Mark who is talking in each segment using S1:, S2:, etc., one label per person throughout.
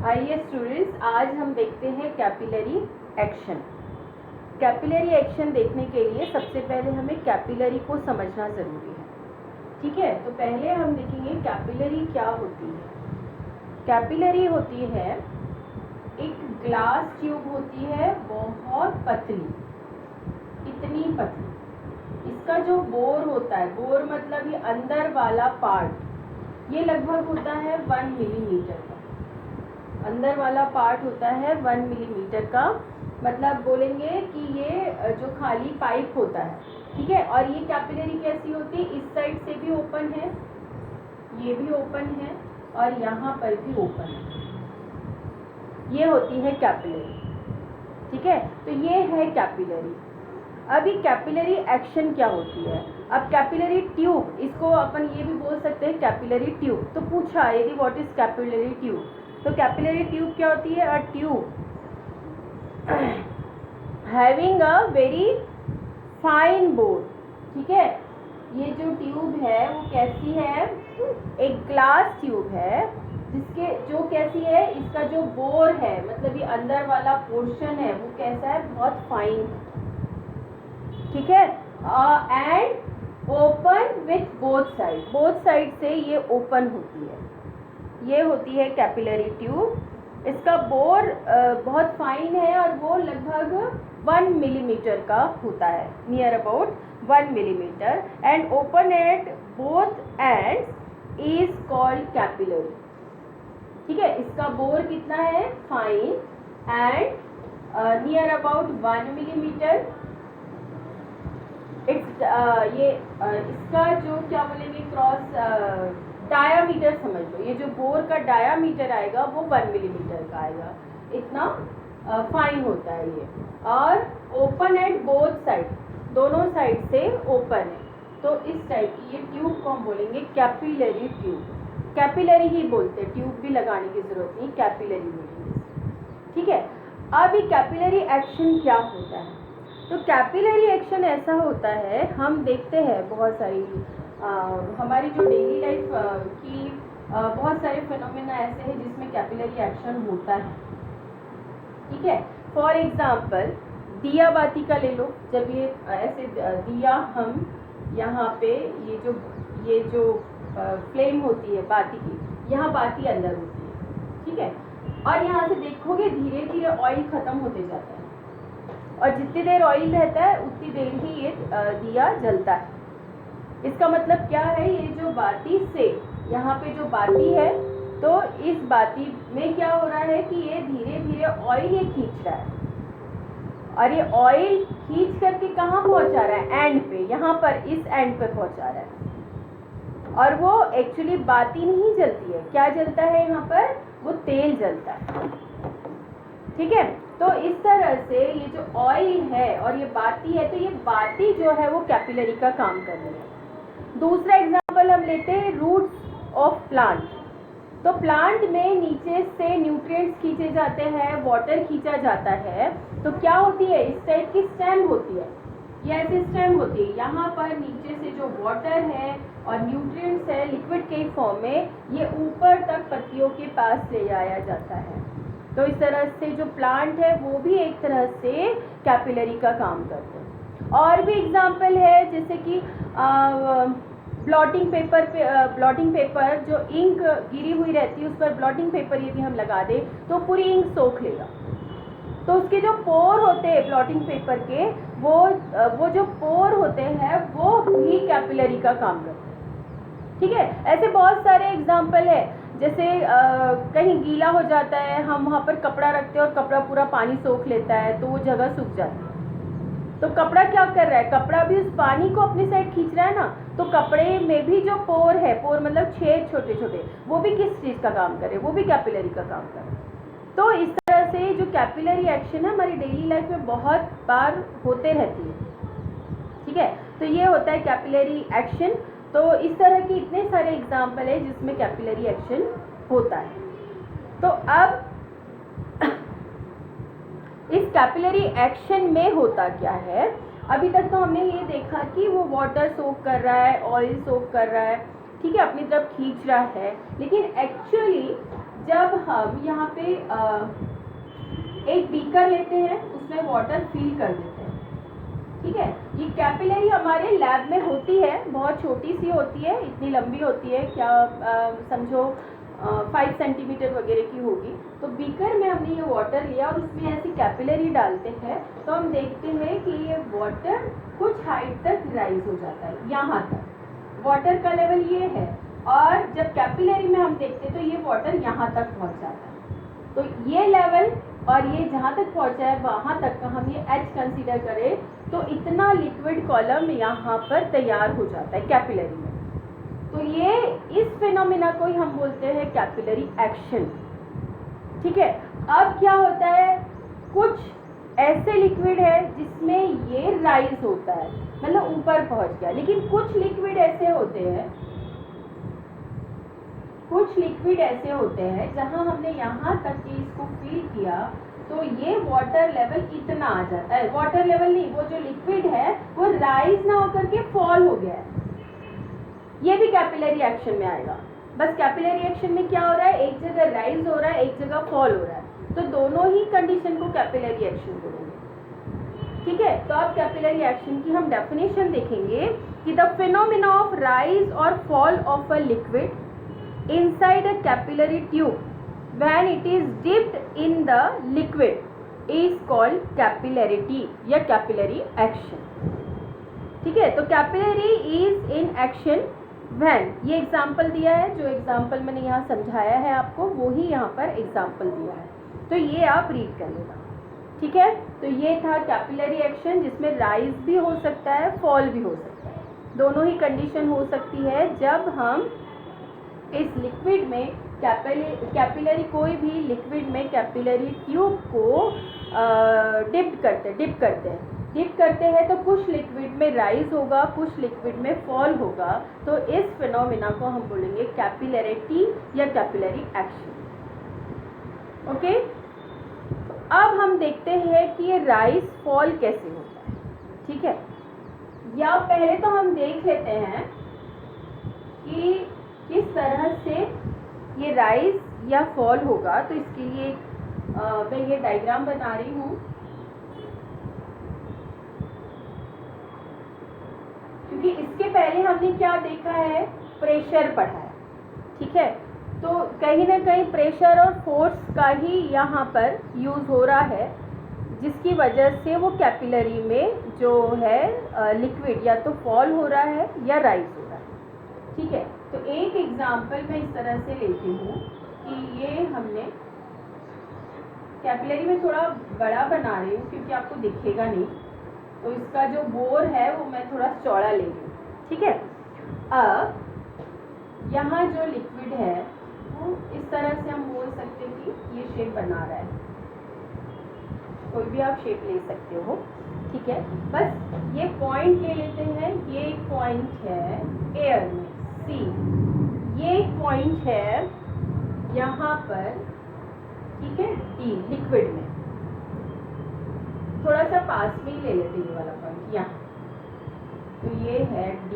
S1: आइए स्टूडेंट्स, आज हम देखते हैं कैपिलरी एक्शन। कैपिलरी एक्शन देखने के लिए सबसे पहले हमें कैपिलरी को समझना ज़रूरी है। ठीक है, तो पहले हम देखेंगे कैपिलरी क्या होती है। कैपिलरी होती है एक ग्लास ट्यूब होती है, बहुत पतली, इतनी पतली। इसका जो बोर होता है, बोर मतलब ये अंदर वाला पार्ट, ये लगभग होता है 1 मिलीमीटर का। अंदर वाला पार्ट होता है 1 मिलीमीटर का, मतलब बोलेंगे कि ये जो खाली पाइप होता है। ठीक है, और ये कैपिलरी कैसी होती है, इस साइड से भी ओपन है, ये भी ओपन है और यहाँ पर भी ओपन है। ये होती है कैपिलरी। ठीक है, तो ये है कैपिलरी। अभी कैपिलरी एक्शन क्या होती है। अब कैपिलरी ट्यूब, इसको अपन ये भी बोल सकते हैं कैपिलरी ट्यूब। तो पूछा यदि व्हाट इज कैपिलरी ट्यूब, तो कैपिलरी ट्यूब क्या होती है, a tube having a very fine bore. ठीक है, ये जो ट्यूब है वो कैसी है, एक ग्लास ट्यूब है, जिसके जो कैसी है, इसका जो बोर है मतलब ये अंदर वाला पोर्शन है वो कैसा है, बहुत फाइन। ठीक है, and open with both side से ये ओपन होती है। ये होती है कैपिलरी ट्यूब। इसका बोर बहुत फाइन है और वो लगभग 1 मिलीमीटर का होता है, near about 1 millimetre, and open at both ends is called capillary. ठीक है, इसका बोर कितना है, fine and near about 1 millimetre. इसका जो क्या बोलेंगे, क्रॉस डायामीटर समझ लो, ये जो बोर का डायामीटर आएगा वो 1 मिलीमीटर का आएगा, इतना फाइन होता है ये। और ओपन एट बोथ साइड, दोनों साइड से ओपन है, तो इस टाइप की ये ट्यूब को हम बोलेंगे कैपिलरी ट्यूब। कैपिलरी ही बोलते हैं, ट्यूब भी लगाने की जरूरत नहीं, कैपिलरी बोलेंगे। ठीक है, अब ये कैपिलरी एक्शन क्या होता है। तो कैपिलरी एक्शन ऐसा होता है, हम देखते हैं बहुत सारी हमारी जो डेली लाइफ की बहुत सारे फिनोमेना ऐसे हैं जिसमें कैपिलरी एक्शन होता है। ठीक है, फॉर एग्जांपल दिया बाती का ले लो। जब ये ऐसे दिया हम यहाँ पे ये जो फ्लेम होती है बाती की, यहाँ बाती अंदर होती है। ठीक है, और यहाँ से देखोगे धीरे धीरे ऑयल खत्म होते जाता है, और जितनी देर ऑयल रहता है उतनी देर ही ये दिया जलता है। इसका मतलब क्या है, ये जो बाती से यहाँ पे जो बाती है, तो इस बाती में क्या हो रहा है कि ये धीरे धीरे ऑयल ये खींच रहा है, और ये ऑयल खींच करके कहाँ पहुँचा रहा है, एंड पे, यहाँ पर इस एंड पे पहुँचा रहा है। और वो एक्चुअली बाती नहीं जलती है, क्या जलता है यहाँ पर, वो तेल जलता है। ठीक है, तो इस तरह से ये जो ऑयल है और ये बाती है, तो ये बाती जो है वो कैपिलरी का काम कर रही है। दूसरा एग्जांपल हम लेते हैं रूट्स ऑफ प्लांट। तो प्लांट में नीचे से न्यूट्रिएंट्स खींचे जाते हैं, वाटर खींचा जाता है, तो क्या होती है, इस टाइप की स्टेम होती है, ये ऐसी स्टेम होती है। यहाँ पर नीचे से जो वाटर है और न्यूट्रिएंट्स है लिक्विड के फॉर्म में, ये ऊपर तक पत्तियों के पास ले जाया जाता है। तो इस तरह से जो प्लांट है वो भी एक तरह से कैपिलरी का काम करते हैं। और भी एग्जाम्पल है, जैसे कि ब्लॉटिंग पेपर जो इंक गिरी हुई रहती है, उस पर ब्लॉटिंग पेपर यदि हम लगा दें तो पूरी इंक सोख लेगा। तो उसके जो पोर होते हैं ब्लॉटिंग पेपर के, वो जो पोर होते हैं वो भी कैपिलरी का काम करते हैं। ठीक है, ऐसे बहुत सारे एग्जाम्पल है। जैसे कहीं गीला हो जाता है, हम वहाँ पर कपड़ा रखते हैं और कपड़ा पूरा पानी सोख लेता है, तो वो जगह सूख जाती है। तो कपड़ा क्या कर रहा है, कपड़ा भी उस पानी को अपनी साइड खींच रहा है ना, तो कपड़े में भी जो पोर है, पोर मतलब छेद छोटे छोटे, वो भी किस चीज़ का काम कर रहे हैं, वो भी कैपिलरी का काम कर रहे हैं। तो इस तरह से जो कैपिलरी एक्शन है हमारी डेली लाइफ में बहुत बार होते रहती है। ठीक है, तो ये होता है कैपिलरी एक्शन। तो इस तरह के इतने सारे एग्जाम्पल है जिसमें कैपिलरी एक्शन होता है। तो अब इस कैपिलरी एक्शन में होता क्या है, अभी तक तो हमने ये देखा कि वो वाटर सोक कर रहा है, ऑयल सोक कर रहा है, ठीक है, अपनी तरफ खींच रहा है। लेकिन एक्चुअली जब हम यहाँ पे एक बीकर लेते हैं, उसमें वाटर फिल कर देते हैं, ठीक है। ये कैपिलरी हमारे लैब में होती है, बहुत छोटी सी होती है, इतनी लंबी होती है, क्या समझो 5 सेंटीमीटर वगैरह की होगी। तो बीकर में हमने ये वाटर लिया और उसमें ऐसी कैपिलरी डालते हैं, तो हम देखते हैं कि ये वाटर कुछ हाइट तक राइज हो जाता है, यहाँ तक वाटर का लेवल ये है। और जब कैपिलरी में हम देखते हैं तो ये वाटर यहाँ तक पहुँच जाता है। तो ये लेवल और ये जहाँ तक पहुँचा है वहाँ तक का हम ये H कंसीडर करें तो इतना लिक्विड कॉलम यहाँ पर तैयार हो जाता है कैपिलरी में। तो ये इस फिनोमिना को ही हम बोलते हैं कैपिलरी एक्शन, ठीक है। अब क्या होता है, कुछ ऐसे लिक्विड है जिसमें ये राइज होता है, मतलब ऊपर पहुंच गया, लेकिन कुछ लिक्विड ऐसे होते हैं जहां हमने यहाँ तक कि इसको फिल किया तो ये वाटर लेवल इतना आ जाता है, वाटर लेवल नहीं, वो जो लिक्विड है वो राइज ना होकर के फॉल हो गया है, ये भी कैपिलरी एक्शन में आएगा। बस कैपिलरी एक्शन में क्या हो रहा है, एक जगह राइज हो रहा है, एक जगह फॉल हो रहा है, तो दोनों ही कंडीशन को कैपिलरी एक्शन बोलेंगे, ठीक है। तो अब कैपिलरी एक्शन की हम डेफिनेशन देखेंगे कि द फिनोमिना ऑफ राइज और fall of a liquid inside a capillary tube when it is dipped in the liquid is called capillarity या capillary action, ठीक है। तो capillary is in action when, ये एग्जाम्पल दिया है, जो एग्जाम्पल मैंने यहाँ समझाया है आपको वो ही यहाँ पर एग्जाम्पल दिया है, तो ये आप रीड कर लेना, ठीक है। तो ये था कैपिलरी एक्शन जिसमें राइज भी हो सकता है, फॉल भी हो सकता है, दोनों ही कंडीशन हो सकती है जब हम इस लिक्विड में कैपिलरी कोई भी लिक्विड में कैपिलरी ट्यूब को डिप करते हैं तो कुछ लिक्विड में राइज होगा, कुछ लिक्विड में फॉल होगा, तो इस फिनोमिना को हम बोलेंगे कैपिलरिटी या कैपिलरी एक्शन, ओके। अब हम देखते हैं कि ये राइज फॉल कैसे होता है, ठीक है। या पहले तो हम देख लेते हैं कि किस तरह से ये राइज या फॉल होगा। तो इसके लिए मैं ये डायग्राम बना रही हूँ, क्योंकि इसके पहले हमने क्या देखा है, प्रेशर पढ़ा है, ठीक है। तो कहीं ना कहीं प्रेशर और फोर्स का ही यहाँ पर यूज़ हो रहा है, जिसकी वजह से वो कैपिलरी में जो है लिक्विड या तो फॉल हो रहा है या राइज हो रहा है, ठीक है। तो एक एग्जाम्पल मैं इस तरह से लेती हूँ कि ये हमने कैपिलरी में थोड़ा बड़ा बना रही हूँ क्योंकि आपको दिखेगा नहीं, तो इसका जो बोर है वो मैं थोड़ा चौड़ा ले रही हूँ, ठीक है। अब यहाँ जो लिक्विड है वो इस तरह से हम बोल सकते हैं कि ये शेप बना रहा है, कोई भी आप शेप ले सकते हो, ठीक है। बस ये पॉइंट ले लेते हैं, ये एक पॉइंट है एयर में C, ये एक पॉइंट है यहाँ पर, ठीक है, D लिक्विड में, थोड़ा सा पास में ही ले लेते हैं ये वाला पॉइंट यहाँ, तो ये है D।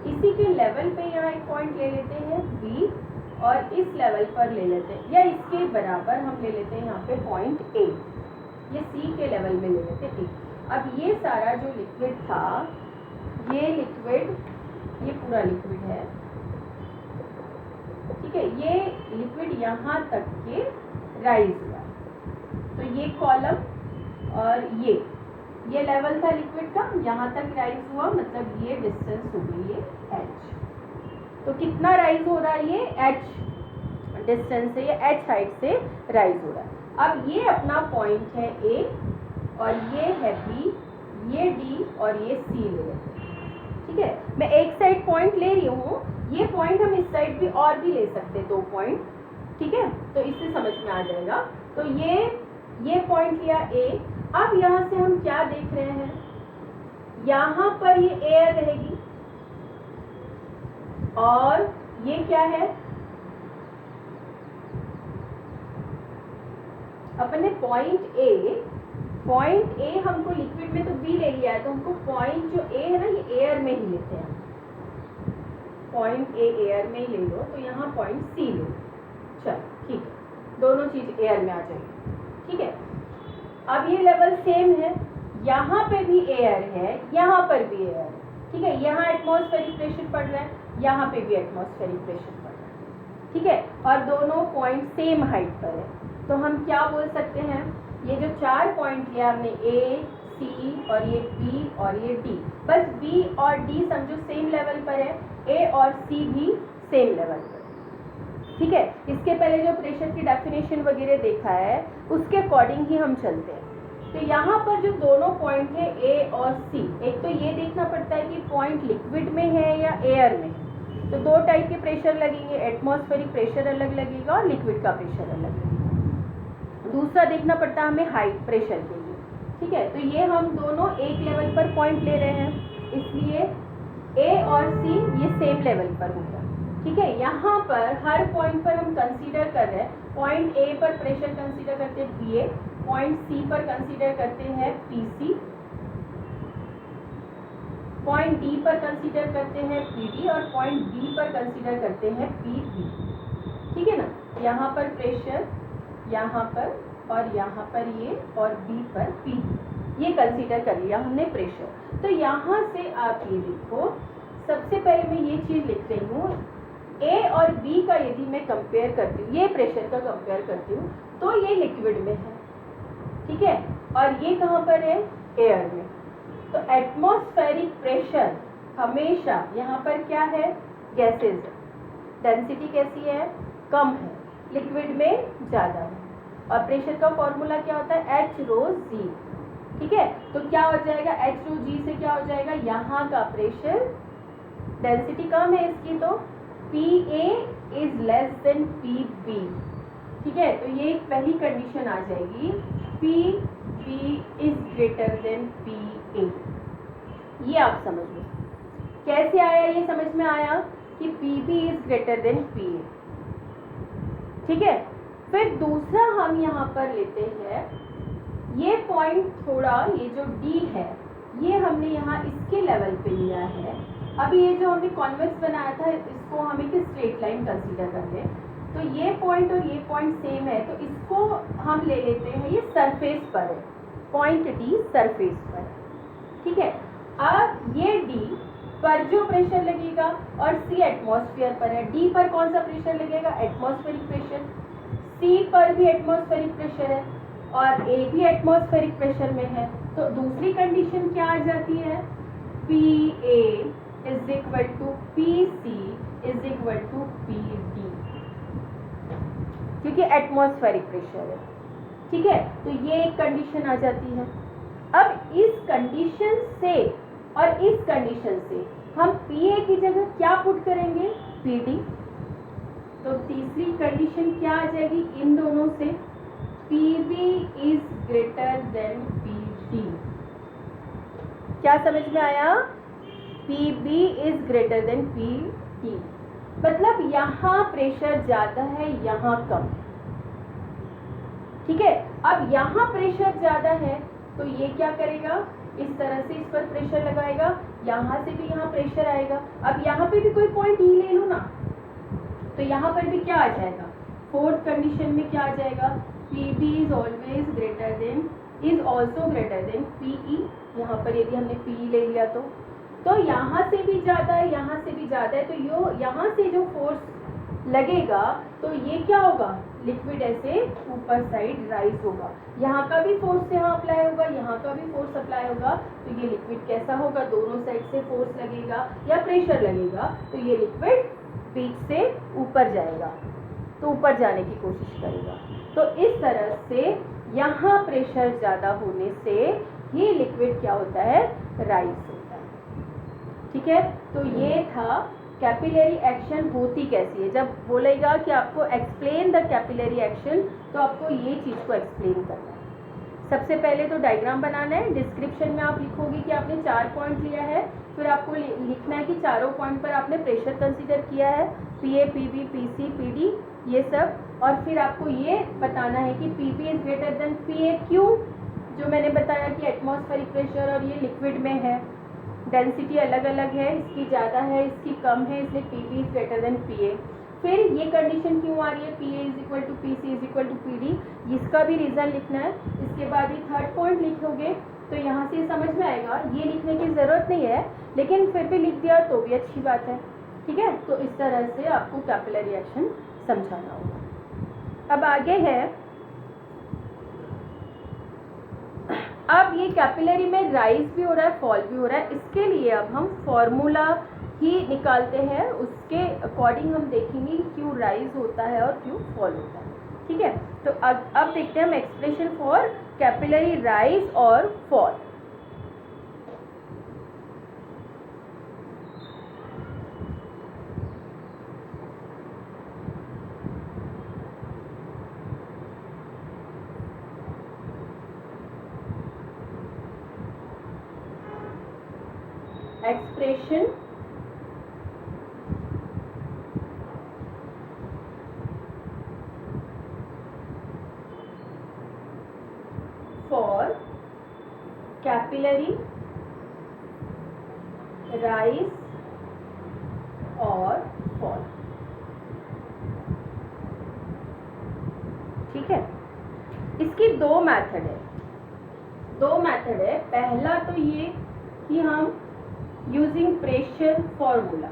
S1: इसी के लेवल पे यहाँ एक पॉइंट ले लेते हैं B और इस लेवल पर ले लेते हैं, या इसके बराबर हम ले लेते हैं यहाँ पे पॉइंट A, ये C के लेवल में ले लेते हैं A। अब ये सारा जो लिक्विड था, ये लिक्विड, ये पूरा लिक्विड है, ठीक है, ये लिक्विड यहाँ तक के राइज हुआ, तो ये कॉलम और ये लेवल था लिक्विड का, यहाँ तक राइज हुआ, मतलब ये डिस्टेंस हो गई ये h। तो कितना राइज हो रहा है, ये h डिस्टेंस से, ये h हाइट से राइज हो रहा है। अब ये अपना पॉइंट है A और ये है B, ये D और ये C ले लेते हैं, ठीक है। मैं एक साइड पॉइंट ले रही हूँ, ये पॉइंट हम इस साइड भी और भी ले सकते हैं, 2 पॉइंट, ठीक है। तो इससे समझ में आ जाएगा। तो ये पॉइंट लिया A। अब यहाँ से हम क्या देख रहे हैं, यहाँ पर ये एयर रहेगी और ये क्या है, अपने पॉइंट A हमको लिक्विड में तो B ले लिया है, तो हमको पॉइंट जो A है ना, ये एयर में ही लेते हैं, पॉइंट A एयर में ही ले लो, तो यहाँ पॉइंट C लो, चलो ठीक है, दोनों चीज एयर में आ जाएगी। ठीक है, अब ये लेवल सेम है, यहाँ पे भी एयर है, यहाँ पर भी एयर है। ठीक है, यहाँ एटमॉस्फेरिक प्रेशर पड़ रहा है, यहाँ पे भी एटमॉस्फेरिक प्रेशर पड़ रहा है। ठीक है, और दोनों पॉइंट सेम हाइट पर है, तो हम क्या बोल सकते हैं, ये जो 4 पॉइंट लिया हमने ए, सी और ये बी और ये डी, बस बी और डी समझो सेम लेवल पर है, ए और सी भी सेम लेवल पर। ठीक है, इसके पहले जो प्रेशर की डेफिनेशन वगैरह देखा है उसके अकॉर्डिंग ही हम चलते हैं। तो यहाँ पर जो दोनों पॉइंट है ए और सी, एक तो ये देखना पड़ता है कि पॉइंट लिक्विड में है या एयर में है। तो 2 टाइप के प्रेशर लगेंगे, एटमॉस्फेरिक प्रेशर अलग लगेगा और लिक्विड का प्रेशर अलग लगेगा। दूसरा देखना पड़ता है हमें हाइट प्रेशर के लिए। ठीक है, तो ये हम दोनों एक लेवल पर पॉइंट ले रहे हैं, इसलिए ए और सी ये सेम लेवल पर होगा। ठीक है, यहाँ पर हर पॉइंट पर हम कंसीडर कर रहे हैं, पॉइंट ए पर प्रेशर कंसीडर करते हैं पीए, पॉइंट सी पर कंसीडर करते हैं पीसी, पॉइंट डी पर कंसीडर करते हैं पीडी और पॉइंट बी पर कंसीडर करते हैं पीबी। ठीक है ना, यहाँ पर प्रेशर, यहाँ पर और यहाँ पर ये और बी पर पी, ये कंसीडर कर लिया हमने प्रेशर। तो यहाँ से आप ये देखो, सबसे पहले मैं ये चीज लिख रही हूँ, ए और बी का यदि मैं कंपेयर करती हूँ, ये प्रेशर का कंपेयर करती हूँ, तो ये लिक्विड में है। ठीक है, और ये कहाँ पर है, एयर में। तो एटमॉस्फेरिक प्रेशर हमेशा यहाँ पर क्या है, गैसेज, डेंसिटी कैसी है, कम है, लिक्विड में ज़्यादा है। और प्रेशर का फॉर्मूला क्या होता है, एच रो जी। ठीक है, तो क्या हो जाएगा, एच रो जी से क्या हो जाएगा, यहाँ का प्रेशर, डेंसिटी कम है इसकी, तो PA is less than PB। ठीक है, तो ये पहली कंडीशन आ जाएगी, PB is greater than PA। ये आप समझ लो कैसे आया, ये समझ में आया कि PB is greater than PA। ठीक है, फिर दूसरा हम यहाँ पर लेते हैं, ये पॉइंट थोड़ा, ये जो D है ये हमने यहाँ इसके लेवल पे लिया है। अभी ये जो हमने कॉन्वेक्स बनाया था इसको हम एक स्ट्रेट लाइन कंसीडर करते हैं, तो ये पॉइंट और ये पॉइंट सेम है, तो इसको हम ले लेते हैं, ये सरफेस पर है, पॉइंट डी सरफेस पर। ठीक है, अब ये डी पर जो प्रेशर लगेगा और सी एटमॉस्फेयर पर है, डी पर कौन सा प्रेशर लगेगा, एटमॉस्फेरिक प्रेशर, सी पर भी एटमॉस्फेरिक प्रेशर है और ए भी एटमॉस्फेरिक प्रेशर में है। तो दूसरी कंडीशन क्या आ जाती है, PA is equal to PC is equal to PD, क्योंकि एटमॉस्फेरिक प्रेशर है। ठीक है, तो ये एक कंडीशन आ जाती है। अब इस कंडीशन से और इस कंडीशन से हम PA की जगह क्या पुट करेंगे, PD। तो तीसरी कंडीशन क्या आ जाएगी इन दोनों से, PB is greater then PD। क्या समझ में आया, PB is greater then PD, मतलब यहाँ प्रेशर ज्यादा है, यहाँ कम है। ठीक है, अब यहाँ प्रेशर ज्यादा है तो ये क्या करेगा, इस तरह से इस पर प्रेशर लगाएगा, यहाँ से भी यहाँ प्रेशर आएगा। अब यहाँ पे भी कोई पॉइंट ई ले लो ना, तो यहाँ पर भी क्या आ जाएगा, फोर्थ कंडीशन में क्या आ जाएगा, PB is always greater than, is also greater than PE। यहाँ पर यदि हमने PE ले लिया तो यहाँ से भी ज़्यादा है, यहाँ से भी ज़्यादा है, तो यो यहाँ से जो फोर्स लगेगा तो ये क्या होगा, लिक्विड ऐसे ऊपर साइड राइज होगा, यहाँ का भी फोर्स यहाँ अप्लाई होगा, यहाँ का भी फोर्स अप्लाई होगा, तो ये लिक्विड कैसा होगा, दोनों साइड से फोर्स लगेगा या प्रेशर लगेगा, तो ये लिक्विड बीच से ऊपर जाएगा, तो ऊपर जाने की कोशिश करेगा। तो इस तरह से यहाँ प्रेशर ज़्यादा होने से ये लिक्विड क्या होता है, राइज होता है। ठीक है, तो ये था कैपिलरी एक्शन होती कैसी है। जब बोलेगा कि आपको एक्सप्लेन द कैपिलरी एक्शन, तो आपको ये चीज़ को एक्सप्लेन करना है। सबसे पहले तो डायग्राम बनाना है, डिस्क्रिप्शन में आप लिखोगे कि आपने 4 पॉइंट लिया है, फिर आपको लिखना है कि चारों पॉइंट पर आपने प्रेशर कंसीडर किया है, PA, PB, PC, PD ये सब, और फिर आपको ये बताना है कि PB is greater than PA क्यों, जो मैंने बताया कि एटमॉस्फेरिक प्रेशर और ये लिक्विड में है, डेंसिटी अलग अलग है, इसकी ज़्यादा है इसकी कम है, इसलिए PB is greater than PA। फिर ये कंडीशन क्यों आ रही है, P A is equal to P C is equal to P D, इसका भी रीज़न लिखना है। इसके बाद ये थर्ड पॉइंट लिखोगे तो यहाँ से समझ में आएगा, ये लिखने की ज़रूरत नहीं है लेकिन फिर भी लिख दिया तो भी अच्छी बात है। ठीक है, तो इस तरह से आपको कैपिलरी रिएक्शन समझाना होगा। अब आगे है, अब ये कैपिलरी में राइज भी हो रहा है, फॉल भी हो रहा है, इसके लिए अब हम फॉर्मूला ही निकालते हैं, उसके अकॉर्डिंग हम देखेंगे क्यों राइज होता है और क्यों फॉल होता है। ठीक है, तो अब देखते हैं हम एक्सप्रेशन फॉर कैपिलरी राइज और fall. Expression for capillary rise और फॉल। ठीक है, इसकी दो मेथड है, पहला तो ये कि हम यूजिंग प्रेशर फॉर्मूला,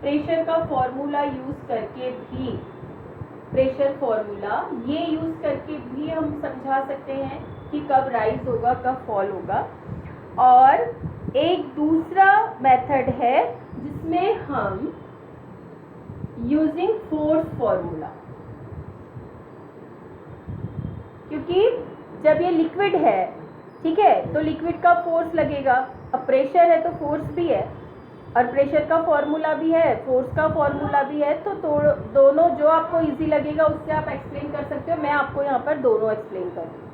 S1: प्रेशर का फॉर्मूला यूज करके भी, प्रेशर फॉर्मूला ये यूज करके भी हम समझा सकते हैं कि कब राइज होगा कब फॉल होगा। और एक दूसरा मेथड है जिसमें हम यूजिंग फोर्स फॉर्मूला, क्योंकि जब ये लिक्विड है, ठीक है, तो लिक्विड का फोर्स लगेगा, अब प्रेशर है तो फोर्स भी है और प्रेशर का फॉर्मूला भी है, फोर्स का फॉर्मूला भी है, तो दोनों जो आपको इजी लगेगा उससे आप एक्सप्लेन कर सकते हो। मैं आपको यहाँ पर दोनों एक्सप्लेन कर दूँ।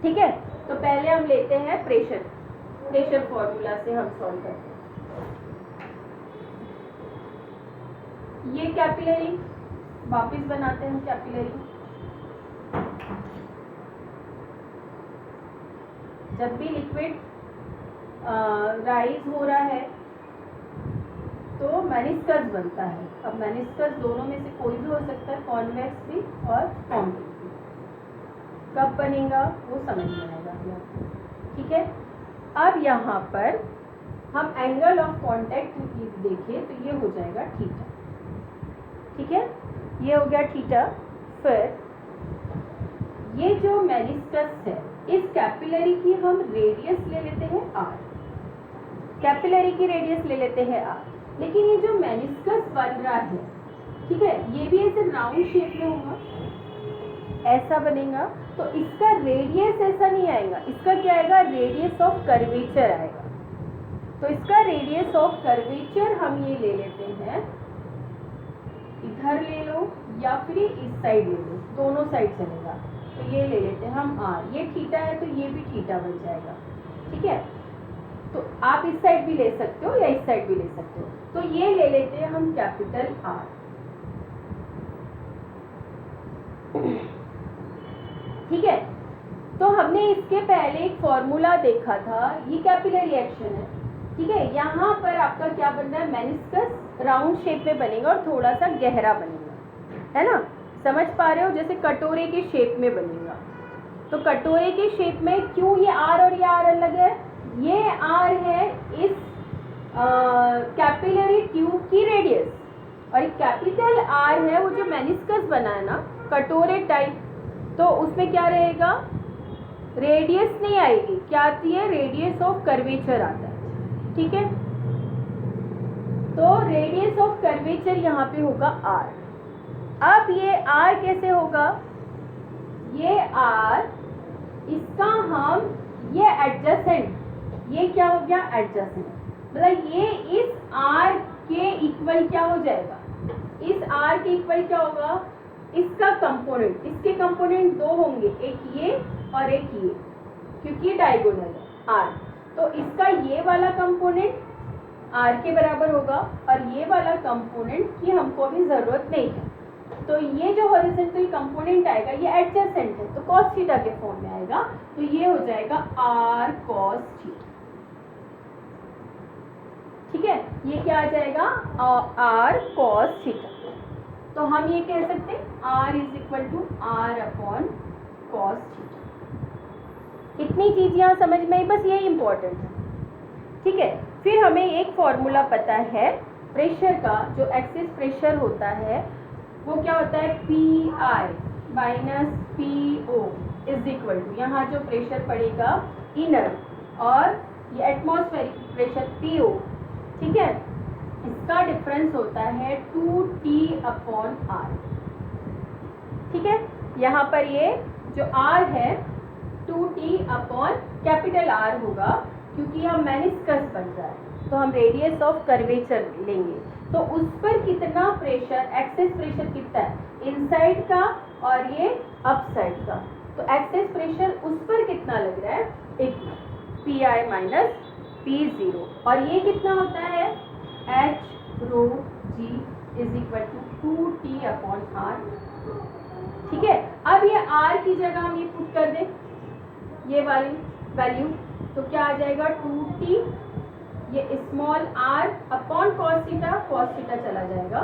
S1: ठीक है, तो पहले हम लेते हैं प्रेशर फॉर्मूला से हम सॉल्व करते हैं। ये कैपिलरी, वापस बनाते हैं कैपिलरी। जब भी लिक्विड राइज हो रहा है तो मेनिस्कस बनता है। अब मेनिस्कस दोनों में से कोई भी हो सकता है, कॉन्वेक्स भी और कॉन्वेक्स भी। कब बनेगा वो समझ में आएगा आपको। ठीक है, अब यहाँ पर हम एंगल ऑफ कांटेक्ट देखें तो ये हो जाएगा थीटा। ठीक है, ये हो गया थीटा। फिर ये जो मेनिस्कस है, इस कैपिलरी की हम रेडियस ले लेते हैं आर, कैपिलरी की रेडियस ले लेते हैं आर। लेकिन ये जो मेनिस्कस बन रहा है, ठीक है, ये भी ऐसे राउंड शेप में होगा, ऐसा बनेगा, तो इसका रेडियस ऐसा नहीं आएगा, इसका क्या आएगा, रेडियस ऑफ कर्वेचर आएगा। तो इसका रेडियस ऑफ कर्वेचर हम ये ले लेते हैं, इधर ले लो या फिर इस साइड ले लो, दोनों साइड चलेगा। तो ये ले लेते हैं हम आर, ये थीटा है तो ये भी थीटा बन जाएगा। ठीक है, तो आप इस साइड भी ले सकते हो या इस साइड भी ले सकते हो। तो ये ले लेते हैं हम कैपिटल आर। ठीक है, तो हमने इसके पहले एक फॉर्मूला देखा था, ये कैपिलरी रिएक्शन है। ठीक है, यहाँ पर आपका क्या बन रहा है, मेनिस्कस राउंड शेप में बनेगा और थोड़ा सा गहरा बनेगा, है ना, समझ पा रहे हो, जैसे कटोरे के शेप में बनेगा। तो कटोरे के शेप में क्यों ये आर और ये आर अलग है, ये आर है इस कैपिलरी ट्यूब की रेडियस, और एक कैपिटल आर है वो जो मेनिस्कस बना है ना कटोरे टाइप, तो उसमें क्या रहेगा, रेडियस नहीं आएगी, क्या आती है, रेडियस ऑफ कर्वेचर आता है। ठीक है, तो रेडियस ऑफ कर्वेचर यहाँ पे होगा आर। अब ये आर कैसे होगा, ये आर, इसका हम ये एडजेसेंट, ये क्या हो गया, एडजेसेंट, मतलब ये इस आर के इक्वल क्या हो जाएगा, इस आर के इक्वल क्या होगा, इसका कंपोनेंट, इसके कंपोनेंट दो होंगे, एक ये और एक ये, क्योंकि डायगोनल है आर, तो इसका ये वाला कंपोनेंट आर के बराबर होगा और ये वाला कंपोनेंट की हमको अभी जरूरत नहीं है। तो ये जो हॉरिजॉन्टल कंपोनेंट आएगा ये एडजेसेंट है, तो कॉस थीटा के फॉर्म में आएगा, तो ये हो जाएगा आर कॉस थीटा। ठीक है, ये क्या आ जाएगा, आर कॉस थीटा। तो हम ये कह सकते हैं R is equal to R upon cos theta. इतनी चीज यहाँ समझ में आई, बस यही इंपॉर्टेंट है, ठीक है। फिर हमें एक फॉर्मूला पता है प्रेशर का, जो एक्सिस प्रेशर होता है वो क्या होता है, P I minus P O is equal to, यहाँ जो प्रेशर पड़ेगा इनर और ये एटमॉस्फेरिक प्रेशर पी ओ, ठीक है, इसका डिफरेंस होता है 2T अपॉन R, ठीक है। यहाँ पर ये जो R है 2T अपॉन कैपिटल R होगा, क्योंकि यह मेनिस्कस बन रहा है तो हम रेडियस ऑफ कर्वेचर लेंगे, तो उस पर कितना प्रेशर, एक्सेस प्रेशर कितना है, इनसाइड का और ये अपसाइड का, तो एक्सेस प्रेशर उस पर कितना लग रहा है, इतना P I minus P zero, और ये कितना होता है H rho G is equal to 2T upon R, ठीक है। अब ये R की जगह हम ये पुट कर दें ये वाली वैल्यू, तो क्या आ जाएगा 2T, ये small r upon cos theta चला जाएगा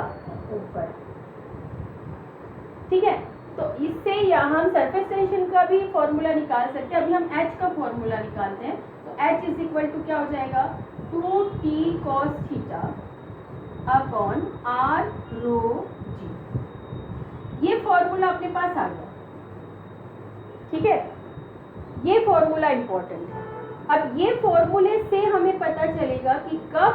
S1: ऊपर, ठीक है। तो इससे यहाँ हम सरफेस टेंशन का भी फॉर्मूला निकाल सकते हैं। अभी हम H का फॉर्मूला निकालते हैं, तो H इज इक्वल टू क्या हो जाएगा 2T cos theta upon R रो जी। ये फॉर्मूला अपने पास आ गया, ठीक है, ये फॉर्मूला इंपॉर्टेंट है। अब ये फॉर्मूले से हमें पता चलेगा कि कब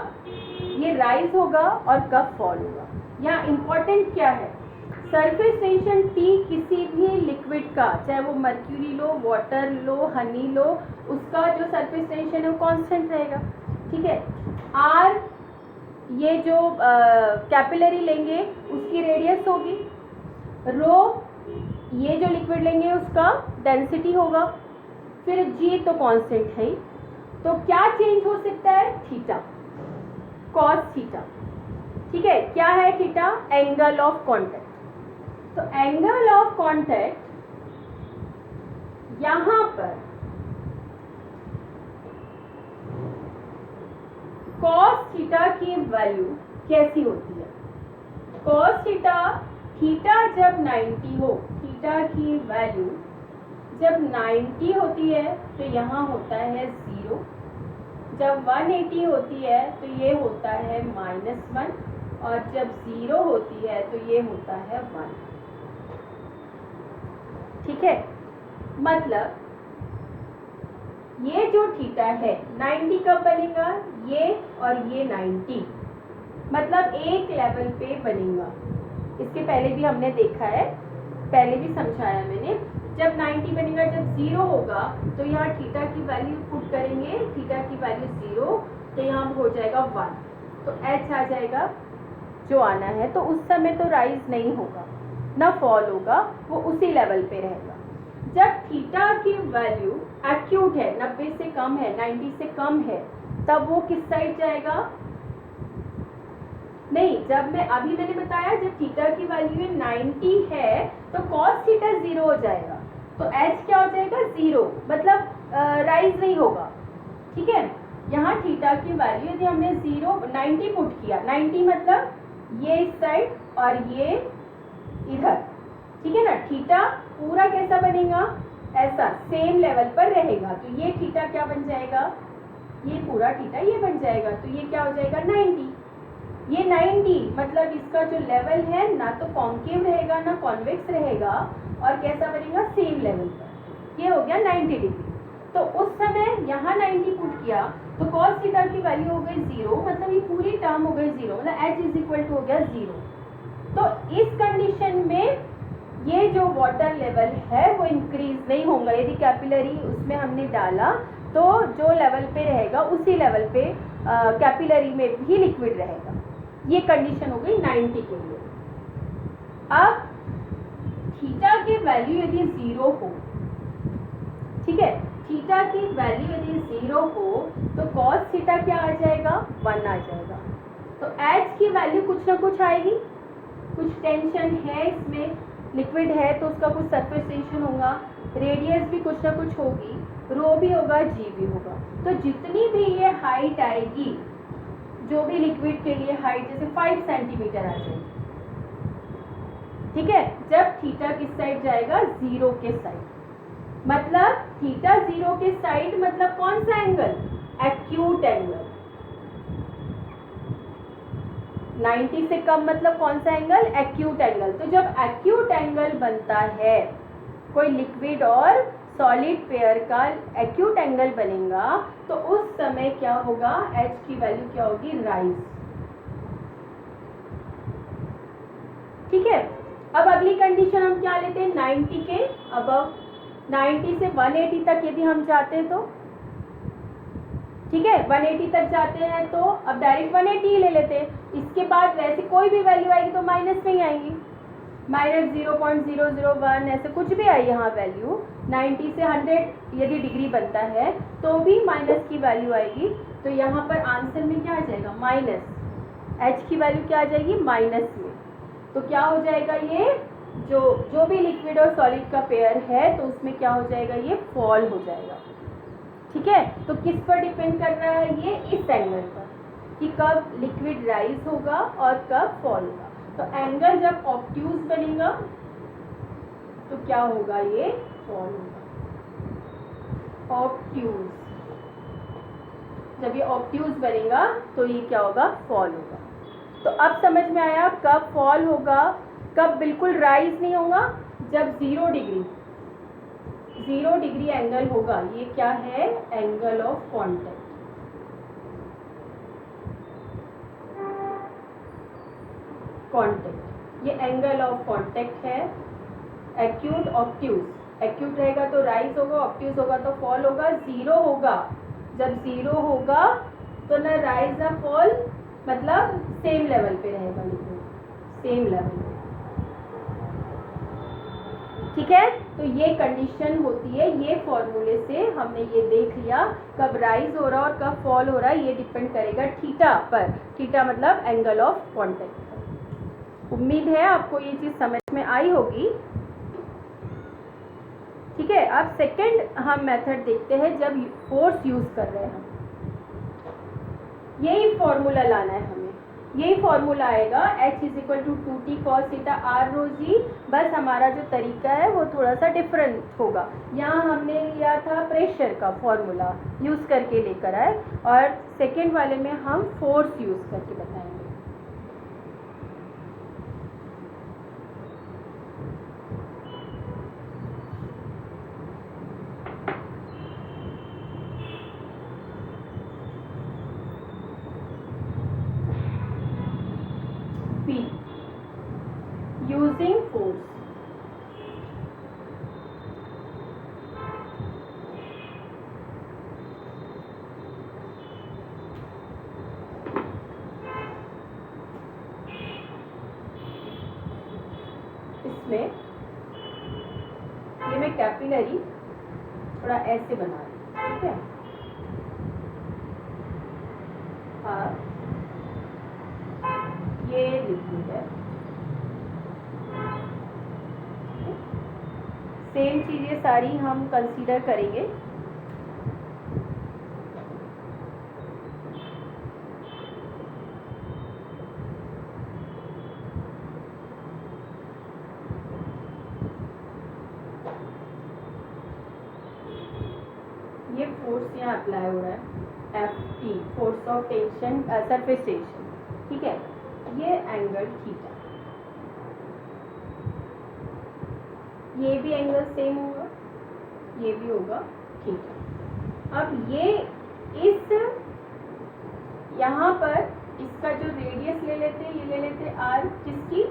S1: ये राइज होगा और कब फॉल होगा। यहाँ इंपॉर्टेंट क्या है, सरफेस टेंशन T किसी भी लिक्विड का, चाहे वो मर्क्यूरी लो, वाटर लो, हनी लो, उसका जो सरफेस टेंशन है वो कांस्टेंट रहेगा, ठीक है। R ये जो कैपिलरी लेंगे उसकी रेडियस होगी, रो ये जो लिक्विड लेंगे उसका डेंसिटी होगा, फिर G तो कांस्टेंट है ही, तो क्या चेंज हो सकता है, थीटा, कॉस थीटा, ठीक है। क्या है थीटा, एंगल ऑफ कांटेक्ट, तो एंगल ऑफ कांटेक्ट यहां पर कॉस थीटा की वैल्यू कैसी होती है, कॉस थीटा, थीटा जब 90 हो, थीटा की वैल्यू जब 90 होती है तो यहाँ होता है 0, जब 180 होती है तो ये होता है -1, और जब 0 होती है तो ये होता है 1, ठीक है। मतलब ये जो थीटा है 90 कब बनेगा, ये और ये 90 मतलब एक लेवल पे बनेगा। इसके पहले भी हमने देखा है, पहले भी समझाया मैंने, जब 90 बनेगा, जब 0 होगा तो यहाँ थीटा की वैल्यू पुट करेंगे, थीटा की वैल्यू 0, तो यहाँ हो जाएगा 1, तो H आ जाएगा जो आना है। तो उस समय तो राइज नहीं होगा ना फॉल होगा, वो उसी लेवल पे रहेगा। जब थीटा की वैल्यू एक्यूट है, 90 से कम है, 90 से कम है, तब वो किस साइड जाएगा, नहीं, जब अभी मैंने बताया जब थीटा की वैल्यू 90 है तो कॉस थीटा 0 हो जाएगा, तो H क्या हो जाएगा 0, मतलब राइज नहीं होगा, ठीक है। यहाँ थीटा की वैल्यू यदि हमने 90 पुट किया, 90 मतलब ये इस साइड और ये इधर, ठीक है ना, थीटा पूरा कैसा बनेगा, ऐसा सेम लेवल पर रहेगा, तो ये थीटा क्या बन जाएगा, ये पूरा थीटा ये बन जाएगा, तो ये क्या हो जाएगा 90, ये 90 मतलब इसका जो लेवल है ना तो कॉन्केव रहेगा ना कॉन्वेक्स रहेगा, और कैसा बनेगा सेम लेवल पर, ये हो गया 90 डिग्री। तो उस समय यहाँ 90 पुट किया तो कॉस थीटा की वैल्यू हो गई 0, मतलब ये पूरी टर्म हो गई 0, मतलब H इज इक्वल टू हो गया 0। तो इस कंडीशन में ये जो वाटर लेवल है वो इंक्रीज नहीं होगा, यदि कैपिलरी उसमें हमने डाला तो जो लेवल पे रहेगा उसी लेवल पे कैपिलरी में भी लिक्विड रहेगा। ये कंडीशन हो गई 90 के लिए। अब थीटा की वैल्यू यदि 0 हो, ठीक है, थीटा की वैल्यू यदि 0 हो तो कॉस थीटा क्या आ जाएगा 1 आ जाएगा। तो H की वैल्यू कुछ ना कुछ आएगी, कुछ टेंशन है इसमें, लिक्विड है तो उसका कुछ सरफेस टेंशन होगा, रेडियस भी कुछ ना कुछ होगी, रो भी होगा, जी भी होगा। तो जितनी भी ये हाइट आएगी, जो भी लिक्विड के लिए हाइट जैसे 5 सेंटीमीटर आ जाएगी, ठीक है, जब थीटा किस साइड जाएगा, जीरो के साइड, मतलब थीटा जीरो के साइड मतलब कौन सा एंगल, एक्यूट एंगल। 90 से कम मतलब कौन सा एंगल, एक्यूट एंगल। तो जब एक्यूट एंगल बनता है, कोई लिक्विड और सॉलिड पेयर का एक्यूट एंगल बनेगा, तो उस समय क्या होगा, H की वैल्यू क्या होगी, राइज। ठीक है, अब अगली कंडीशन हम क्या लेते हैं, 90 के अबव, 90 से 180 तक यदि हम चाहते हैं तो, ठीक है, 180 तक जाते हैं तो अब डायरेक्ट 180 ही ले लेते हैं। इसके बाद वैसे कोई भी वैल्यू आएगी तो माइनस में ही आएंगी, माइनस 0.001 ऐसे कुछ भी आई यहाँ वैल्यू। 90 से 100 यदि डिग्री बनता है तो भी माइनस की वैल्यू आएगी। तो यहाँ पर आंसर में क्या आ जाएगा, माइनस, H की वैल्यू क्या आ जाएगी, माइनस में। तो क्या हो जाएगा, ये जो भी लिक्विड और सॉलिड का पेयर है तो उसमें क्या हो जाएगा, ये फॉल हो जाएगा। ठीक है, तो किस पर डिपेंड कर रहा है, ये इस एंगल पर कि कब लिक्विड राइज होगा और कब फॉल होगा। तो एंगल जब ऑब्ट्यूज बनेगा तो क्या होगा, ये फॉल होगा, ऑब्ट्यूज। जब ये ऑब्ट्यूज बनेगा तो ये क्या होगा, फॉल होगा। तो अब समझ में आया कब फॉल होगा, कब बिल्कुल राइज नहीं होगा, जब 0 डिग्री एंगल होगा। ये क्या है, एंगल ऑफ कांटेक्ट। ये एंगल ऑफ कांटेक्ट है, एक्यूट ऑब्ट्यूज। एक्यूट रहेगा तो राइज होगा, ऑब्ट्यूज होगा तो फॉल होगा। 0 होगा, जब 0 होगा तो ना राइज ना फॉल, मतलब सेम लेवल पे रहेगा लिक्विड, सेम लेवल पे। ठीक है, तो ये कंडीशन होती है। ये फॉर्मूले से हमने ये देख लिया कब राइज हो रहा और कब फॉल हो रहा है, ये डिपेंड करेगा थीटा पर। थीटा मतलब एंगल ऑफ कांटेक्ट। उम्मीद है आपको ये चीज समझ में आई होगी। ठीक है, अब सेकंड हम मेथड देखते हैं जब फोर्स यूज कर रहे हैं हम। यही फॉर्मूला लाना है हमें, यही फॉर्मूला आएगा H = 2t cos theta r rho g। बस हमारा जो तरीका है वो थोड़ा सा डिफरेंट होगा। यहाँ हमने लिया था प्रेशर का फॉर्मूला यूज करके लेकर आए, और सेकेंड वाले में हम फोर्स यूज करके बताएंगे। Using force, इसमें ये मैं कैपिलरी थोड़ा ऐसे बना रही हूँ। ठीक है, ये लिक्विड है, सेम चीजें सारी हम कंसीडर करेंगे। ये फोर्स यहाँ अप्लाई हो रहा है, Ft, force of tension, surface tension. ठीक है, ये एंगल थीटा, ये भी एंगल सेम होगा, ये भी होगा थीटा। अब ये इस यहाँ पर इसका जो रेडियस ले लेते हैं, ये ले लेते हैं r, किसकी,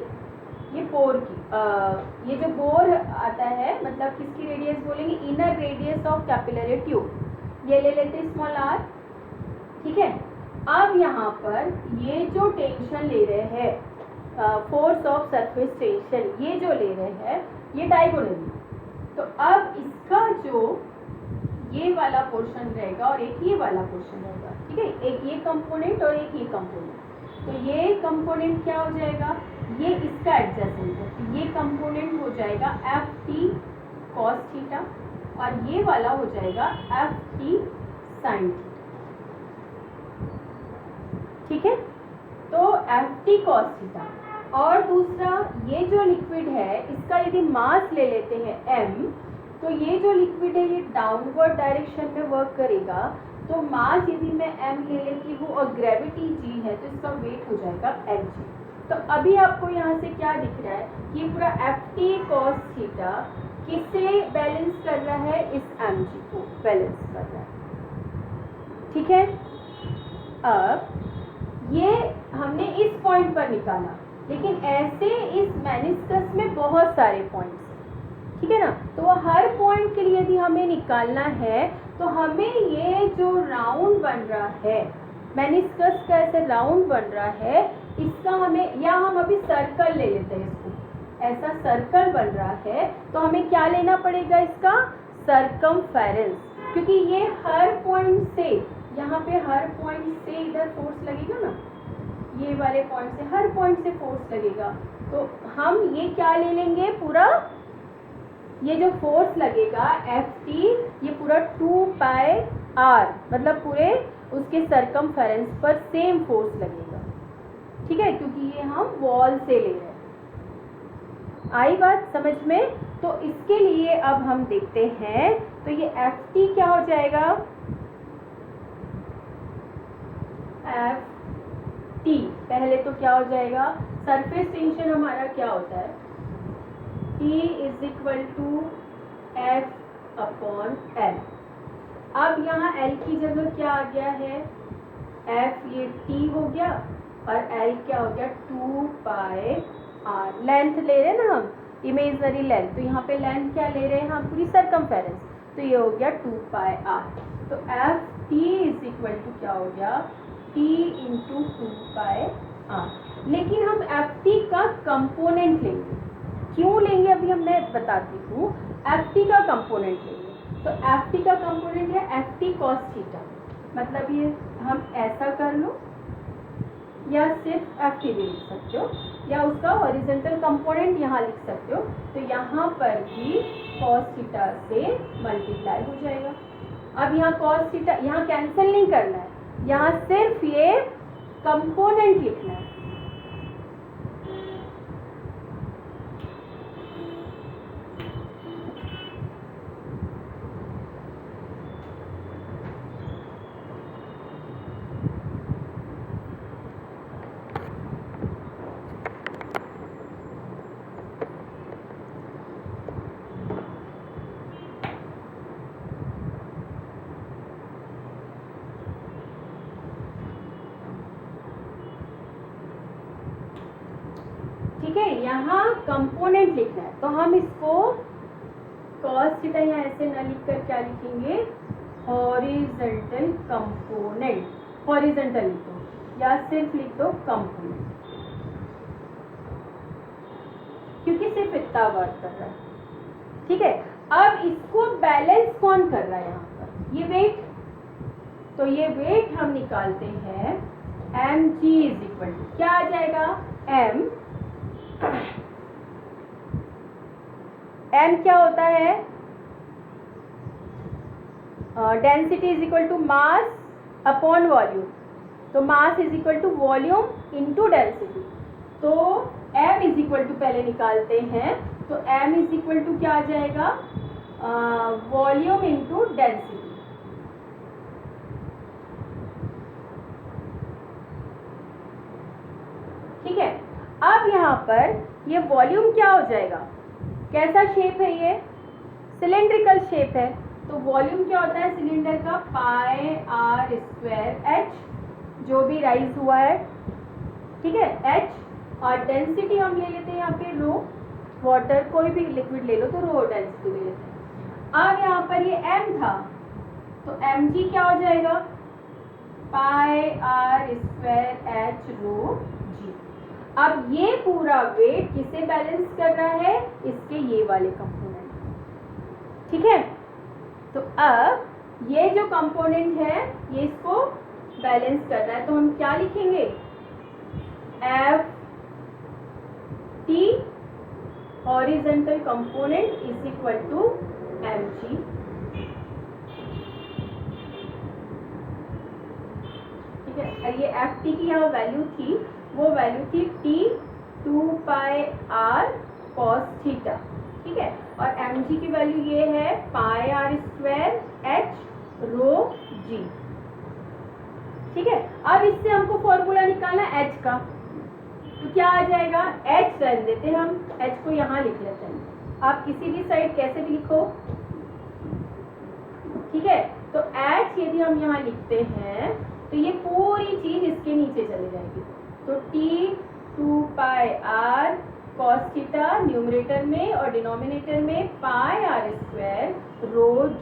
S1: ये पोर की। ये जो बोर आता है मतलब किसकी रेडियस बोलेंगे, inner radius of capillary tube, ये ले लेते हैं स्मॉल r। ठीक है, अब यहाँ पर ये जो टेंशन ले रहे हैं, फोर्स ऑफ सरफेस टेंशन, ये जो ले रहे हैं ये डायगोनल। तो अब इसका जो ये वाला पोर्शन रहेगा और एक ये वाला पोर्शन रहेगा। ठीक है, एक ये कंपोनेंट और एक ये कंपोनेंट। तो ये कंपोनेंट क्या हो जाएगा, ये इसका एडजेसेंट है, तो ये कंपोनेंट हो जाएगा Ft cos थीटा और ये वाला हो जाएगा Ft sin थीटा। ठीक है, तो Ft cos थीटा और दूसरा, ये जो लिक्विड है इसका यदि मास ले लेते हैं m, तो ये जो लिक्विड है ये डाउनवर्ड डायरेक्शन में वर्क करेगा। तो मास यदि मैं m ले लेती हूँ और ग्रेविटी g है, तो इसका वेट हो जाएगा mg। तो अभी आपको यहाँ से क्या दिख रहा है कि ये पूरा ft cos थीटा किसे बैलेंस कर रहा है, इस mg को बैलेंस कर रहा है। ठीक है, अब ये हमने इस पॉइंट पर निकाला, लेकिन ऐसे इस मेनिस्कस में बहुत सारे पॉइंट्स हैं, ठीक है ना। तो हर पॉइंट के लिए यदि हमें निकालना है तो हमें ये जो राउंड बन रहा है मेनिस्कस का, ऐसे राउंड बन रहा है, इसका हमें, या हम अभी सर्कल ले लेते हैं इसको, ऐसा सर्कल बन रहा है तो हमें क्या लेना पड़ेगा, इसका सर्कमफेरेंस, क्योंकि ये हर पॉइंट से, यहाँ पे हर पॉइंट से इधर फोर्स लगेगा ना, ये वाले पॉइंट से, हर पॉइंट से फोर्स लगेगा। तो हम ये क्या ले लेंगे, पूरा ये जो फोर्स लगेगा Ft, ये पूरा 2πr, मतलब पूरे उसके सर्कमफेरेंस पर सेम फोर्स लगेगा। ठीक है, क्योंकि ये हम वॉल से ले रहे हैं। आई बात समझ में। तो इसके लिए अब हम देखते हैं, तो ये Ft क्या हो जाएगा, Ft पहले तो क्या हो जाएगा, सरफेस टेंशन हमारा क्या होता है, T is equal to F upon L। अब यहाँ L की जगह क्या आ गया है, F ये T हो गया और L क्या हो गया 2πr। लेंथ ले रहे हैं ना हम, इमेजनरी लेंथ, तो यहाँ पे लेंथ क्या ले रहे हैं हम, पूरी सर्कमफेरेंस, तो ये हो गया 2πr। तो Ft इज इक्वल टू क्या हो गया, T इंटू 2πr। लेकिन हम Ft का कंपोनेंट लेंगे, क्यों लेंगे अभी हम मैं बताती हूँ। Ft का कंपोनेंट लेंगे, तो Ft का कंपोनेंट है Ft cos थीटा, मतलब ये हम ऐसा कर लो या सिर्फ Ft भी लिख सकते हो, या उसका हॉरिजॉन्टल कंपोनेंट यहाँ लिख सकते हो। तो यहाँ पर भी cos थीटा से मल्टीप्लाई हो जाएगा। अब यहाँ cos थीटा यहाँ कैंसिल नहीं करना है, यहाँ सिर्फ ये कंपोनेंट लिखना है। ठीक है, यहाँ कंपोनेंट लिखना है, तो हम इसको cos थीटा यहाँ ऐसे न लिखकर क्या लिखेंगे, हॉरिजॉन्टल कंपोनेंट, हॉरिजॉन्टल लिखो या सिर्फ लिख दो कंपोनेंट, क्योंकि सिर्फ इतना वर्क कर रहा है। ठीक है, अब इसको बैलेंस कौन कर रहा है यहाँ पर, ये वेट, तो ये वेट हम निकालते हैं mg इज इक्वल टू क्या आ जाएगा, m क्या होता है, density is equal to mass upon volume, तो mass is equal to volume into density. तो m इज इक्वल टू पहले निकालते हैं, तो m इज इक्वल टू क्या आ जाएगा, वॉल्यूम इंटू डेंसिटी। ठीक है, अब यहाँ पर ये वॉल्यूम क्या हो जाएगा, कैसा शेप है, ये सिलेंड्रिकल शेप है, तो वॉल्यूम क्या होता है सिलेंडर का, पाई आर स्क्वायर एच, जो भी राइज हुआ है, ठीक है, एच, और डेंसिटी हम ले लेते हैं यहाँ पे रो, वाटर कोई भी लिक्विड ले लो तो रो डेंसिटी ले लेते हैं। अब यहाँ पर ये m था, तो mg क्या हो जाएगा, पाई आर स्क्वायर एच रो जी। अब ये पूरा वेट किसे बैलेंस कर रहा है, इसके ये वाले कंपोनेंट। ठीक है, तो अब ये जो कंपोनेंट है ये इसको बैलेंस कर रहा है, तो हम क्या लिखेंगे, F T horizontal component is equal to mg। ठीक है, ये एफ टी की यहाँ वैल्यू थी, वो वैल्यू थी T 2 pi r cos theta, ठीक है। और mg की वैल्यू ये है pi r square h rho g, ठीक है। अब इससे हमको फॉर्मूला निकालना h का, तो क्या आ जाएगा, h रख देते हैं हम, h को यहाँ लिख लेते हैं। आप किसी भी साइड कैसे भी लिखो, ठीक है। तो h यदि हम यहाँ लिखते हैं तो ये पूरी चीज इसके नीचे चले जाएगी। तो t 2 पाई r कॉस थीटा न्यूमरेटर में और डिनोमिनेटर में पाई आर स्क्वायर रो g,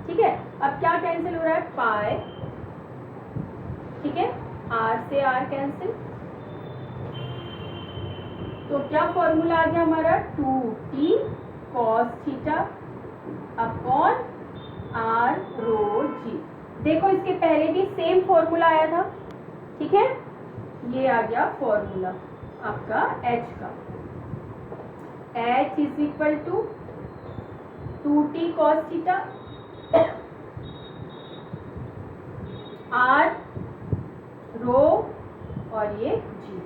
S1: ठीक है। अब क्या कैंसिल हो रहा है, पाई, ठीक है, r से r कैंसिल, तो क्या फॉर्मूला आ गया हमारा, 2t cos theta upon r रो g। देखो इसके पहले भी सेम फॉर्मूला आया था, ठीक है। ये आ गया फॉर्मूला आपका h का, h is equal to 2t cos theta r rho और ये g।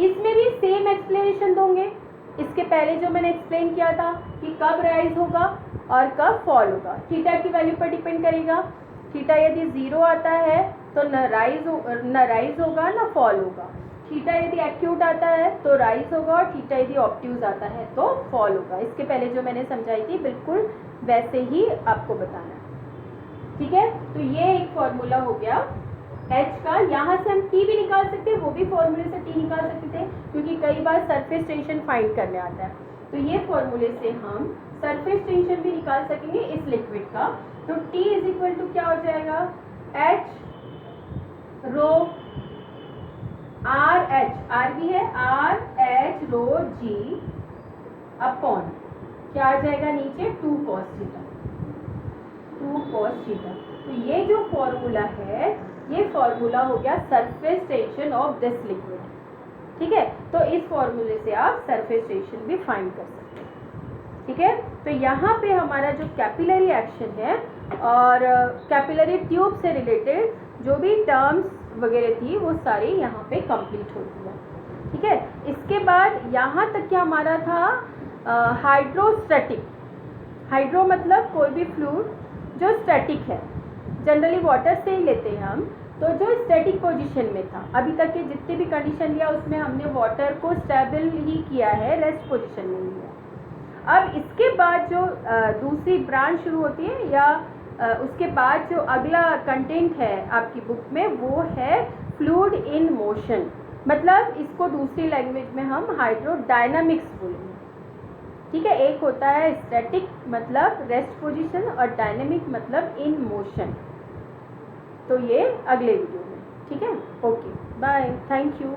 S1: इसमें भी सेम एक्सप्लेनेशन दोगे, इसके पहले जो मैंने एक्सप्लेन किया था कि कब राइज होगा और कब फॉल होगा, थीटा की वैल्यू पर डिपेंड करेगा। थीटा यदि 0 आता है तो न राइज होगा न फॉल होगा, थीटा यदि एक्यूट आता है तो राइज होगा और थीटा यदि ऑब्ट्यूज आता है तो फॉल होगा। इसके पहले जो मैंने समझाई थी बिल्कुल वैसे ही आपको बताना है, ठीक है। तो ये एक फॉर्मूला हो गया h का। यहाँ से हम t भी निकाल सकते हैं, वो भी फॉर्मूले से t निकाल सकते थे, क्योंकि कई बार सरफेस टेंशन फाइंड करने आता है, तो ये फॉर्मूले से हम सरफेस टेंशन भी निकाल सकेंगे इस लिक्विड का। तो t इज इक्वल टू क्या हो जाएगा, h रो r भी है r h rho g upon क्या आ जाएगा नीचे 2 cos थीटा, 2 cos थीटा। तो ये जो फॉर्मूला है ये फॉर्मूला हो गया surface tension of this liquid, ठीक है। तो इस फॉर्मूले से आप सरफेस टेंशन भी फाइंड कर सकते हैं, ठीक है। तो यहाँ पे हमारा जो कैपिलरी एक्शन है और कैपिलरी ट्यूब से रिलेटेड जो भी टर्म्स वगैरह थी वो सारी यहाँ पे कंप्लीट होती है, ठीक है। इसके बाद यहाँ तक क्या हमारा था हाइड्रोस्टैटिक। हाइड्रो मतलब कोई भी फ्लूइड जो स्टैटिक है, जनरली वाटर से ही लेते हैं हम, तो जो स्टैटिक पोजीशन में था, अभी तक के जितने भी कंडीशन लिया उसमें हमने वाटर को स्टेबल ही किया है, रेस्ट पोजीशन में लिया। अब इसके बाद जो दूसरी ब्रांच शुरू होती है या उसके बाद जो अगला कंटेंट है आपकी बुक में वो है फ्लूइड इन मोशन, मतलब इसको दूसरी लैंग्वेज में हम हाइड्रोडायनामिक्स बोलेंगे, ठीक है। एक होता है स्टैटिक मतलब रेस्ट पोजीशन और डायनेमिक मतलब इन मोशन। तो ये अगले वीडियो में, ठीक है। Okay bye, thank you.